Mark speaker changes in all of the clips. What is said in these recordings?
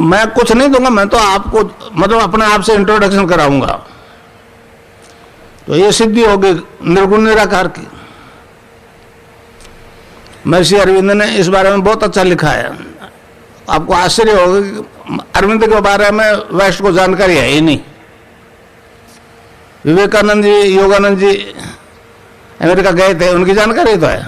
Speaker 1: मैं कुछ नहीं दूंगा, मैं तो आपको मतलब अपने आप से इंट्रोडक्शन कराऊंगा। तो ये सिद्धि होगी निर्गुण निराकार की। महर्षि अरविंद ने इस बारे में बहुत अच्छा लिखा है। आपको आश्चर्य होगा कि अरविंद के बारे में वेस्ट को जानकारी है ही नहीं। विवेकानंद जी, योगानंद जी अमेरिका गए थे, उनकी जानकारी तो है,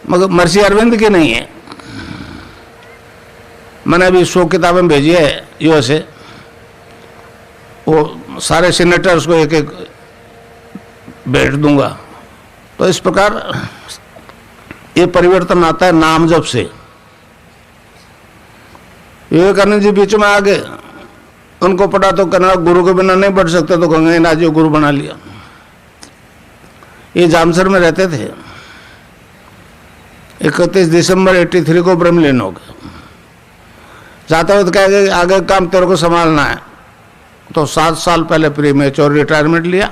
Speaker 1: मगर महर्षि अरविंद की नहीं है। मैंने अभी 100 किताबें भेजी है यूएसए, वो सारे सीनेटर्स को एक एक भेज दूंगा। तो इस प्रकार ये परिवर्तन आता है नाम जप से। विवेकानंद जी बीच में आ गए, उनको पढ़ा तो कहना गुरु के बिना नहीं बढ़ सकते, तो गंगा नाथ जी गुरु बना लिया। ये जामसर में रहते थे। 31 दिसंबर 83 को ब्रह्मलीन हो गए। जाते हुए कह गए आगे काम तेरे को संभालना है, तो 7 साल पहले प्री मैच्योर रिटायरमेंट लिया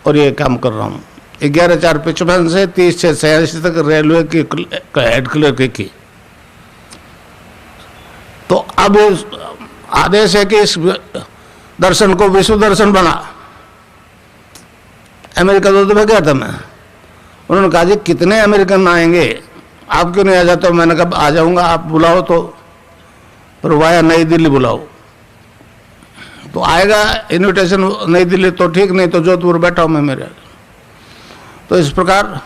Speaker 1: और ये काम कर रहा हूँ। 11/4/55 से 30/6/86 तक रेलवे की हेड क्लर्क की। तो अब आदेश है कि इस दर्शन को विश्व दर्शन बना। अमेरिका दो दफा गया था मैं। उन्होंने कहा जी कितने अमेरिकन आएंगे, आप क्यों नहीं आ जाते? मैंने कहा आ जाऊंगा, आप बुलाओ तो, पर वाया नई दिल्ली बुलाओ। तो आएगा इन्विटेशन नई दिल्ली तो ठीक, नहीं तो जोधपुर बैठा हूं मैं मेरे। तो इस प्रकार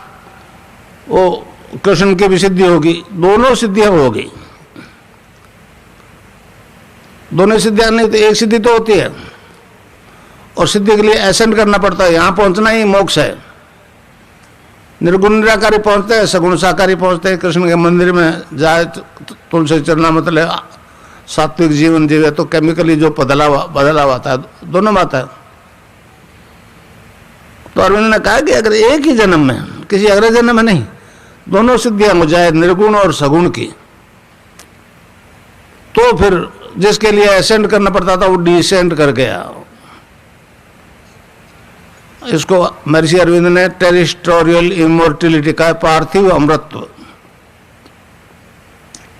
Speaker 1: वो कृष्ण की भी सिद्धि होगी, दोनों सिद्धियां होगी। दोनों सिद्धियां नहीं तो एक सिद्धि तो होती है, और सिद्धि के लिए एसेंड करना पड़ता है। यहां पहुंचना ही मोक्ष है। निर्गुण निराकारी पहुंचते हैं, सगुण साकारी पहुंचते हैं। कृष्ण के मंदिर में जाए तुलसी चरना मतलब सात्विक जीवन जीवे, तो केमिकली जो बदलाव आता है दोनों में आता है। तो अरविंद ने कहा कि अगर एक ही जन्म में, किसी अगले जन्म में नहीं, दोनों सिद्धियां हो जाए निर्गुण और सगुण की, तो फिर जिसके लिए असेंड करना पड़ता था वो डिसेंड कर गया। इसको महर्षि अरविंद ने टेरिस्टोरियल इमोर्टिलिटी का पार्थिव अमृतत्व।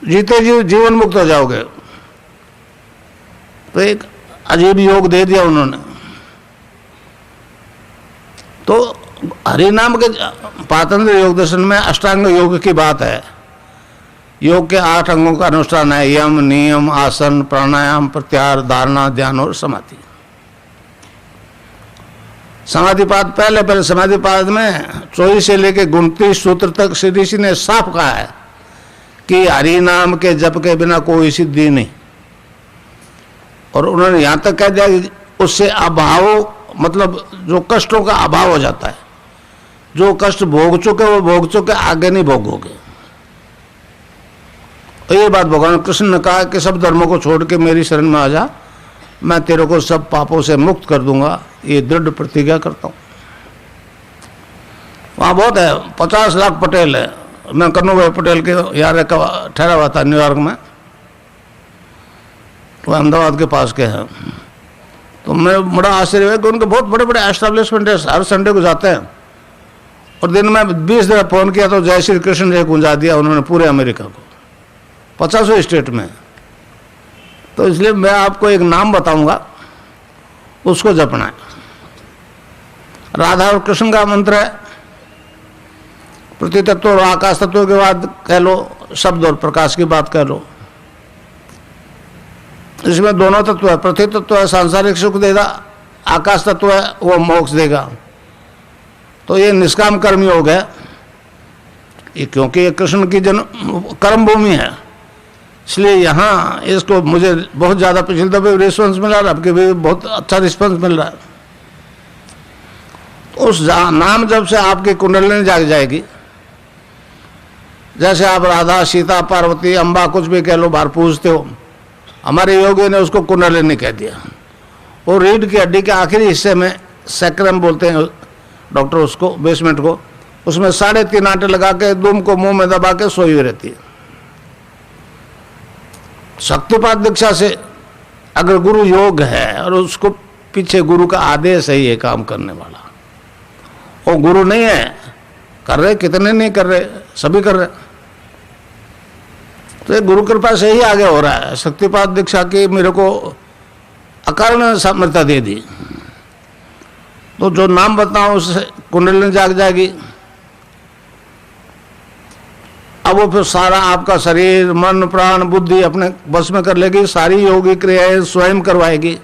Speaker 1: जीते जी जीवन मुक्त हो जाओगे। तो एक अजीब योग दे दिया उन्होंने। तो हरि नाम के पातंत्र योग दर्शन में अष्टांग योग की बात है। योग के 8 अंगों का अनुष्ठान है, यम, नियम, आसन, प्राणायाम, प्रत्याहार, धारणा, ध्यान और समाधि। समाधिपाद पहले समाधिपाद में 24 से लेकर 29 सूत्र तक श्री ऋषि ने साफ कहा है कि हरि नाम के जप के बिना कोई सिद्धि नहीं। और उन्होंने यहाँ तक कह दिया कि उससे अभाव, मतलब जो कष्टों का अभाव हो जाता है। जो कष्ट भोग चुके वो भोग चुके, आगे नहीं भोगोगे। तो ये बात भगवान कृष्ण ने कहा कि सब धर्मों को छोड़ के मेरी शरण में आ जा, मैं तेरे को सब पापों से मुक्त कर दूंगा। ये दृढ़ प्रतिज्ञा करता हूँ। वहाँ बहुत है, 50 लाख पटेल है। मैं कन्नू भाई पटेल के यार ठहरा हुआ था न्यूयॉर्क में, वो अहमदाबाद के पास के हैं। तो मैं बड़ा आश्चर्य हुआ कि उनके बहुत बड़े बड़े एस्टेब्लिशमेंट है, हर संडे को जाते हैं। और दिन में 20 दफा फोन किया तो जय श्री कृष्ण जय गुंजा दिया उन्होंने पूरे अमेरिका को, 50 स्टेट में। तो इसलिए मैं आपको एक नाम बताऊंगा, उसको जपना है। राधा और कृष्ण का मंत्र है। पृथ्वी तत्व और आकाश तत्व के बाद कह लो, शब्द और प्रकाश की बात कह लो। इसमें दोनों तत्व है। पृथ्वी तत्व है सांसारिक सुख देगा, आकाश तत्व है वो मोक्ष देगा। तो ये निष्काम कर्मी हो गया ये, क्योंकि ये कृष्ण की कर्म भूमि है। इसलिए यहाँ इसको मुझे बहुत ज़्यादा पिछले दफे रिस्पॉन्स मिला, अब के भी बहुत अच्छा रिस्पॉन्स मिल रहा है। तो उस नाम जब से आपकी कुंडलिनी जाग जाएगी। जैसे आप राधा, सीता, पार्वती, अम्बा कुछ भी कह लो, बाहर पूछते हो, हमारे योगी ने उसको कुंडलिनी कह दिया। वो रीढ़ की हड्डी के आखिरी हिस्से में सैक्रम बोलते हैं डॉक्टर उसको, बेसमेंट को, उसमें 3.5 आटे लगा के दुम को मुंह में दबा के सोई हुई रहती है। शक्तिपात दीक्षा से अगर गुरु योग है और उसको पीछे गुरु का आदेश है ये काम करने वाला, वो गुरु नहीं है, कर रहे कितने नहीं कर रहे, सभी कर रहे। तो ये गुरु कृपा से ही आगे हो रहा है। शक्तिपात दीक्षा की मेरे को अकारण सामर्थ्यता दे दी, तो जो नाम बताऊं उससे कुंडलिनी जाग जाएगी। अब वो फिर सारा आपका शरीर मन प्राण बुद्धि अपने बस में कर लेगी, सारी योगी क्रियाएं स्वयं करवाएगी।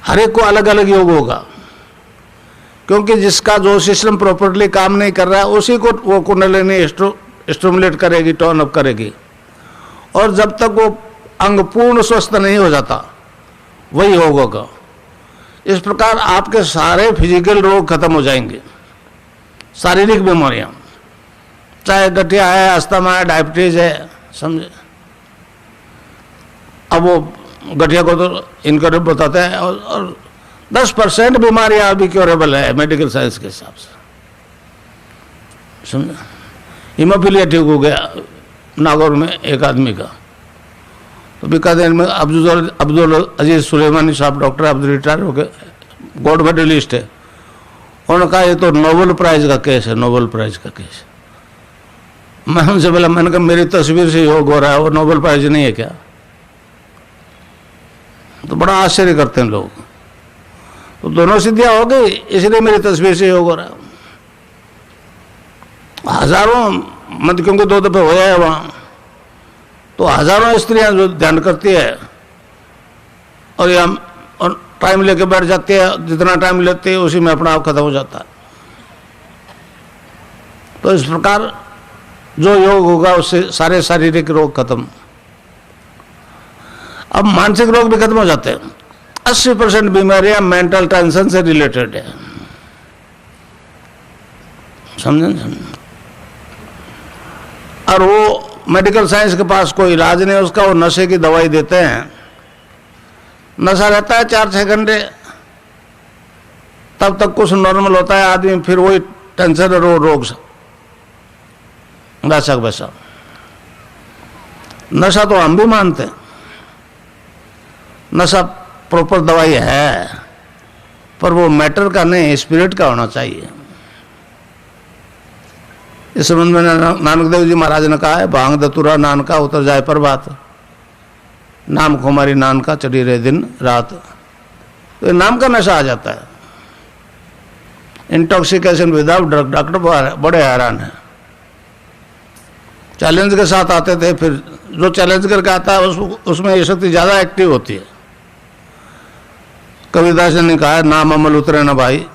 Speaker 1: हर एक को अलग अलग योग होगा, क्योंकि जिसका जो सिस्टम प्रॉपरली काम नहीं कर रहा है उसी को वो कुंडलिनी स्टिमुलेट करेगी, टर्न अप करेगी। और जब तक वो अंग पूर्ण स्वस्थ नहीं हो जाता वही योग होगा। इस प्रकार आपके सारे फिजिकल रोग खत्म हो जाएंगे, शारीरिक बीमारियां, चाहे गठिया है, अस्थमा है, डायबिटीज है, समझे। अब वो गठिया को तो इनक्योरेबल बताते हैं, और 10% बीमारियां अभी क्योरेबल है मेडिकल साइंस के हिसाब से, समझे। हीमोफीलिया ठीक हो गया नागौर में एक आदमी का, तो बीकानेर में अब्दुल अजीज सुलेमानी साहब डॉक्टर अब रिटायर हो गए, गोल्ड मेडलिस्ट है। उन्होंने कहा ये तो नोबेल प्राइज का केस है, नोबेल प्राइज का केस। मैं उनसे बोला, मैंने कहा मेरी तस्वीर से योग हो रहा है, वो नोबेल प्राइज नहीं है क्या? तो बड़ा आश्चर्य करते हैं लोग। तो दोनों सिद्धियां हो गई, इसलिए मेरी तस्वीर से योग हो रहा है। हजारों मत, क्योंकि 2 दफे होया है वहां, तो हजारों स्त्रियां जो ध्यान करती है और ये और टाइम लेके बैठ जाती है, जितना टाइम लेती है उसी में अपना आप खत्म हो जाता है। तो इस प्रकार जो योग होगा उससे सारे शारीरिक रोग खत्म। अब मानसिक रोग भी खत्म हो जाते हैं। 80% बीमारियां मेंटल टेंशन से रिलेटेड है, समझे। और वो मेडिकल साइंस के पास कोई इलाज नहीं उसका, वो नशे की दवाई देते हैं। नशा रहता है 4-6 घंटे, तब तक कुछ नॉर्मल होता है आदमी, फिर वही टेंशन और रोग वैसा वैसा। नशा तो हम भी मानते हैं, नशा प्रॉपर दवाई है, पर वो मैटर का नहीं, स्पिरिट का होना चाहिए। इस संबंध में नानक देव जी महाराज ने कहा है, भांग दतुरा नानका उतर जाए प्रभात, नाम खुमारी नानका चढ़ी रहे दिन रात। तो ये नाम का नशा आ जाता है। इंटॉक्सिकेशन विदाउट ड्रग, डॉक्टर बड़े हैरान है। चैलेंज के साथ आते थे, फिर जो चैलेंज करके आता है उसमें ये शक्ति ज़्यादा एक्टिव होती है। कबीरदास ने कहा है, नाम अमल उतरे ना भाई,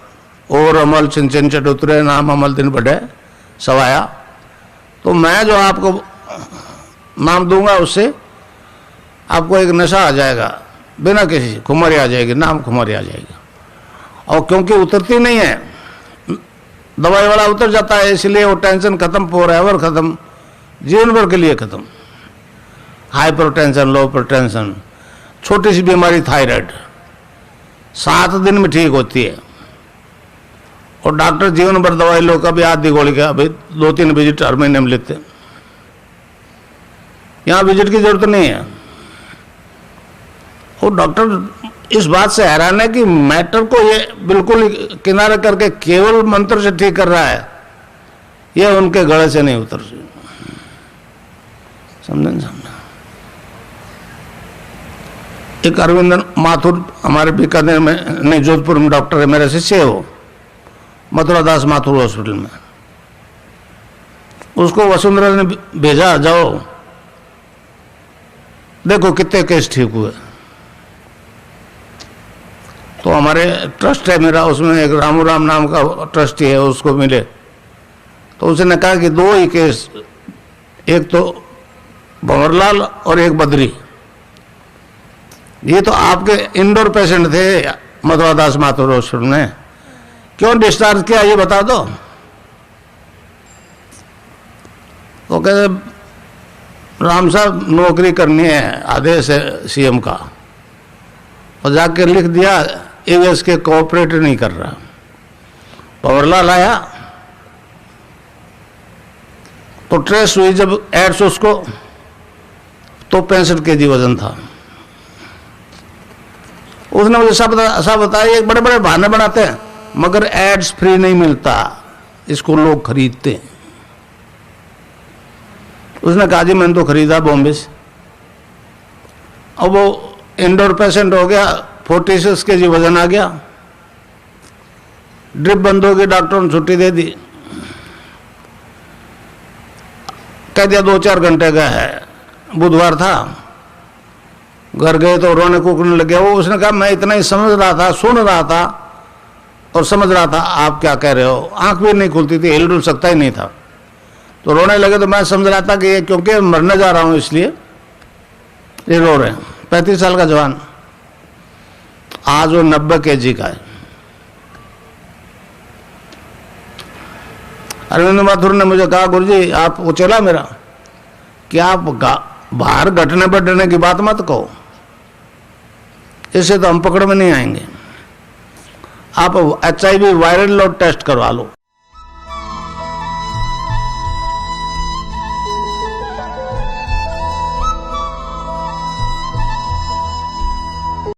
Speaker 1: और अमल छिन छिन चट उतरे, नाम अमल दिन बढ़े सवाया। तो मैं जो आपको नाम दूंगा उससे आपको एक नशा आ जाएगा, बिना किसी खुमारी आ जाएगी, नाम खुमारी आ जाएगी। और क्योंकि उतरती नहीं है, दवाई वाला उतर जाता है, इसलिए वो टेंशन खत्म, फॉरएवर खत्म, जीवन भर के लिए खत्म। हाइपर टेंशन, लो पर टेंशन, छोटी सी बीमारी थायराइड 7 दिन में ठीक होती है, और डॉक्टर जीवन भर दवाई लो, कभी आधी गोली का, अभी 2-3 विजिट हर महीने में लेते हैं। यहाँ विजिट की जरूरत नहीं है। और डॉक्टर इस बात से हैरान है कि मैटर को ये बिल्कुल किनारे करके केवल मंत्र से ठीक कर रहा है, ये उनके गले से नहीं उतर रही। समझे। एक अरविंदन माथुर हमारे बीकानेर में, नहीं जोधपुर में डॉक्टर है, मेरे शिष्य है वो, मथुरा दास माथुर हॉस्पिटल में। उसको वसुंधरा ने भेजा, जाओ देखो कितने केस ठीक हुए। तो हमारे ट्रस्ट है मेरा, उसमें एक रामू राम नाम का ट्रस्टी है, उसको मिले तो उसने कहा कि 2 ही केस, एक तो भंवरलाल और एक बद्री, ये तो आपके इंडोर पेशेंट थे मथुरा दास माथुर हॉस्पिटल में, क्यों डिस्चार्ज किया ये बता दो। वो कहते राम साहब नौकरी करनी है, आदेश है सीएम का, और जाके लिख दिया एवीएस के कोऑपरेट नहीं कर रहा। भंवरलाल आया तो ट्रेस हुई जब एड्स उसको, तो 65 kg वजन था। उसने मुझे सब बताया, ये बड़े बड़े बहाने बनाते हैं, मगर एड्स फ्री नहीं मिलता, इसको लोग खरीदते हैं। उसने कहा जी मैंने तो खरीदा बॉम्बे से। अब वो इंडोर पेशेंट हो गया, 46 kg वजन आ गया, ड्रिप बंद हो गई, डॉक्टर ने छुट्टी दे दी, कह दिया 2-4 घंटे का है। बुधवार था, घर गए तो रोने कूकने लग गया। वो उसने कहा मैं इतना ही समझ रहा था, सुन रहा था और समझ रहा था आप क्या कह रहे हो। आंख भी नहीं खुलती थी, हिल डुल सकता ही नहीं था। तो रोने लगे तो मैं समझ रहा था कि ये क्योंकि मरने जा रहा हूं इसलिए ये रो रहे हैं। 35 साल का जवान, आज वो 90 kg का है। अरविंद माथुर ने मुझे कहा गुरुजी आप वो चला मेरा कि आप बाहर घटने बढ़ने की बात मत कहो, इससे तो हम पकड़ में नहीं आएंगे। आप HIV वायरल लोड टेस्ट करवा लो।